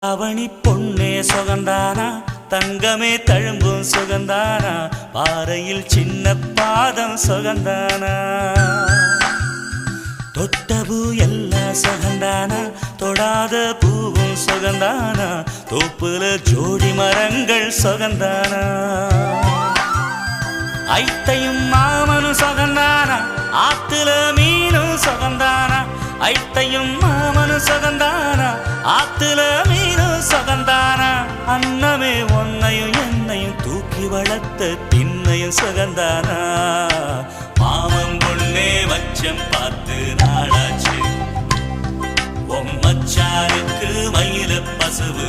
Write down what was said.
அவனி பொன்னே சுகந்தானா தங்கமே தழும்பும் சுகந்தானா பாறையில் சின்ன பாதம் சுகந்தானா தொட்டபூ எல்லாம் சுகந்தானா தொடாத பூவும் சுகந்தானா தோப்புல ஜோடி மரங்கள் சுகந்தானா ஐத்தையும் மாமனும் சுகந்தானா ஆத்துல மீனும் சுகந்தானா ஐத்தையும் மாமனும் சுகந்தானா ஆத்துல மீனும் சுகந்தானா அன்னமே ஒன்னையும் என்னையும் தூக்கி வளர்த்த திண்ணையும் சுகந்தானா மாமன் பொண்ணே மச்சம் பார்த்து நாளாச்சு மச்சானுக்கு மயில பசுவு